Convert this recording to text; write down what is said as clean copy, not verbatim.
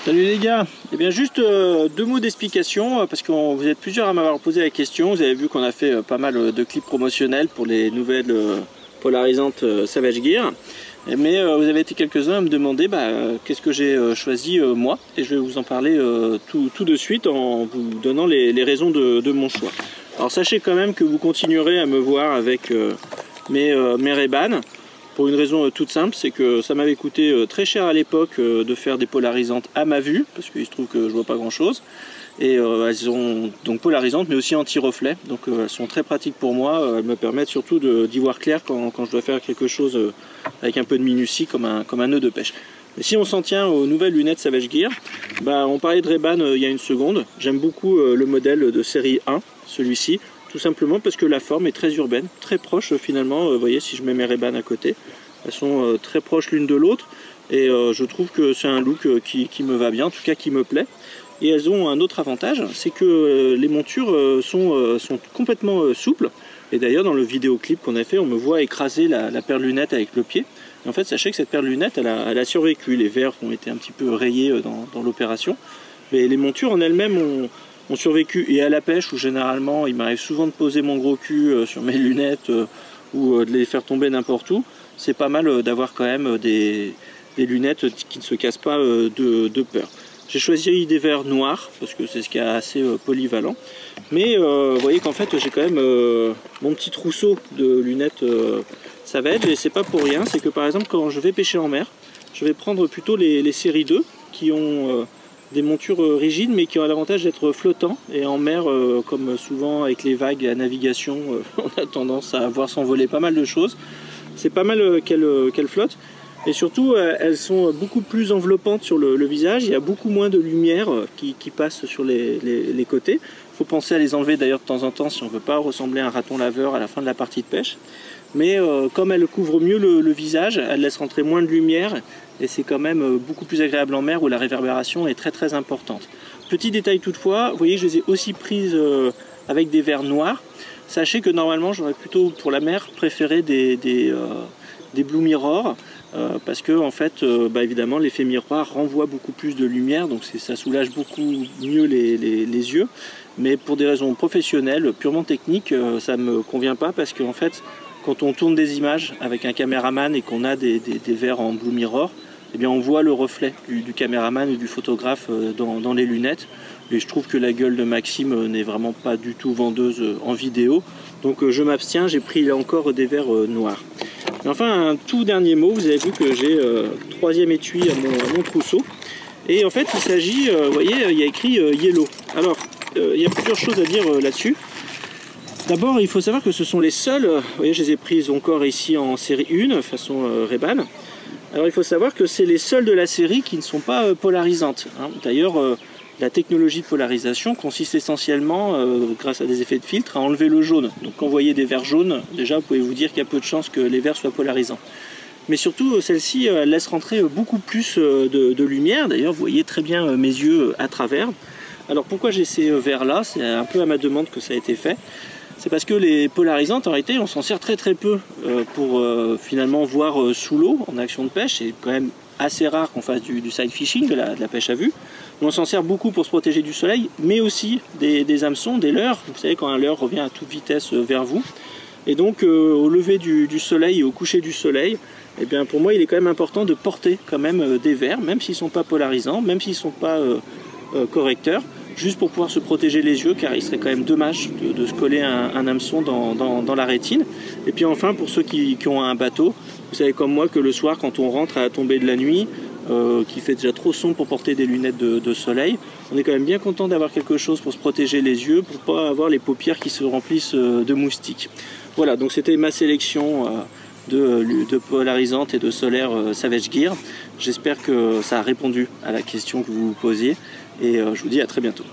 Salut les gars. Eh bien juste deux mots d'explication parce que vous êtes plusieurs à m'avoir posé la question. Vous avez vu qu'on a fait pas mal de clips promotionnels pour les nouvelles polarisantes Savage Gear. Mais vous avez été quelques-uns à me demander qu'est-ce que j'ai choisi moi, et je vais vous en parler tout de suite en vous donnant les raisons de mon choix. Alors sachez quand même que vous continuerez à me voir avec mes Ray-Ban. Pour une raison toute simple, c'est que ça m'avait coûté très cher à l'époque de faire des polarisantes à ma vue, parce qu'il se trouve que je vois pas grand chose. Et elles sont donc polarisantes mais aussi anti-reflet, donc elles sont très pratiques pour moi. Elles me permettent surtout d'y voir clair quand je dois faire quelque chose avec un peu de minutie comme un nœud de pêche. Mais si on s'en tient aux nouvelles lunettes Savage Gear, on parlait de Ray-Ban il y a une seconde. J'aime beaucoup le modèle de série 1, celui-ci, tout simplement parce que la forme est très urbaine, très proche finalement. Vous voyez, si je mets mes Ray-Ban à côté, elles sont très proches l'une de l'autre, et je trouve que c'est un look qui me va bien, en tout cas qui me plaît. Et elles ont un autre avantage, c'est que les montures sont complètement souples. Et d'ailleurs dans le vidéoclip qu'on a fait, on me voit écraser la paire de lunettes avec le pied. Et en fait, sachez que cette paire de lunettes, elle a survécu. Les verres ont été un petit peu rayés dans l'opération. Mais les montures en elles-mêmes ont survécu. Et à la pêche, où généralement, il m'arrive souvent de poser mon gros cul sur mes lunettes ou de les faire tomber n'importe où, c'est pas mal d'avoir quand même des lunettes qui ne se cassent pas de peur. J'ai choisi des verres noirs parce que c'est ce qui est assez polyvalent. Mais vous voyez qu'en fait j'ai quand même mon petit trousseau de lunettes Savage, et c'est pas pour rien. C'est que par exemple quand je vais pêcher en mer, je vais prendre plutôt les séries 2 qui ont des montures rigides mais qui ont l'avantage d'être flottants. Et en mer, comme souvent avec les vagues à navigation, on a tendance à voir s'envoler pas mal de choses. C'est pas mal qu'elles flottent. Et surtout, elles sont beaucoup plus enveloppantes sur le visage. Il y a beaucoup moins de lumière qui passe sur les côtés. Il faut penser à les enlever d'ailleurs de temps en temps si on ne veut pas ressembler à un raton laveur à la fin de la partie de pêche. Mais comme elles couvrent mieux le visage, elles laissent rentrer moins de lumière. Et c'est quand même beaucoup plus agréable en mer où la réverbération est très très importante. Petit détail toutefois, vous voyez, je les ai aussi prises avec des verres noirs. Sachez que normalement, j'aurais plutôt pour la mer préféré des Blue Mirror. Parce que en fait, évidemment, l'effet miroir renvoie beaucoup plus de lumière, donc ça soulage beaucoup mieux les yeux. Mais pour des raisons professionnelles, purement techniques, ça ne me convient pas, parce qu'en fait, quand on tourne des images avec un caméraman et qu'on a des verres en Blue Mirror, eh bien, on voit le reflet du caméraman ou du photographe dans les lunettes. Et je trouve que la gueule de Maxime n'est vraiment pas du tout vendeuse en vidéo. Donc je m'abstiens, j'ai pris là encore des verres noirs. Et enfin, un tout dernier mot, vous avez vu que j'ai troisième étui à mon trousseau. Et en fait, il s'agit, vous voyez, il y a écrit Yellow. Alors, il y a plusieurs choses à dire là-dessus. D'abord, il faut savoir que ce sont les seuls, vous voyez, je les ai prises encore ici en série 1, façon Ray-Ban. Alors, il faut savoir que c'est les seuls de la série qui ne sont pas polarisantes. Hein. D'ailleurs, la technologie de polarisation consiste essentiellement, grâce à des effets de filtre, à enlever le jaune. Donc quand vous voyez des verres jaunes, déjà vous pouvez vous dire qu'il y a peu de chances que les verres soient polarisants. Mais surtout, celle-ci laisse rentrer beaucoup plus de lumière. D'ailleurs, vous voyez très bien mes yeux à travers. Alors pourquoi j'ai ces verres-là? C'est un peu à ma demande que ça a été fait. C'est parce que les polarisantes, en réalité, on s'en sert très très peu pour finalement voir sous l'eau en action de pêche. C'est quand même assez rare qu'on fasse du side fishing, de la pêche à vue. On s'en sert beaucoup pour se protéger du soleil, mais aussi des hameçons, des leurres. Vous savez, quand un leurre revient à toute vitesse vers vous. Et donc au lever du soleil et au coucher du soleil, eh bien, pour moi il est quand même important de porter quand même des verres, même s'ils ne sont pas polarisants, même s'ils ne sont pas correcteurs, juste pour pouvoir se protéger les yeux, car il serait quand même dommage de se coller un hameçon dans la rétine. Et puis enfin, pour ceux qui ont un bateau, vous savez comme moi que le soir, quand on rentre à la tombée de la nuit, qui fait déjà trop sombre pour porter des lunettes de soleil, on est quand même bien content d'avoir quelque chose pour se protéger les yeux, pour pas avoir les paupières qui se remplissent de moustiques. Voilà, donc c'était ma sélection de polarisantes et de solaires Savage Gear. J'espère que ça a répondu à la question que vous vous posiez, et je vous dis à très bientôt.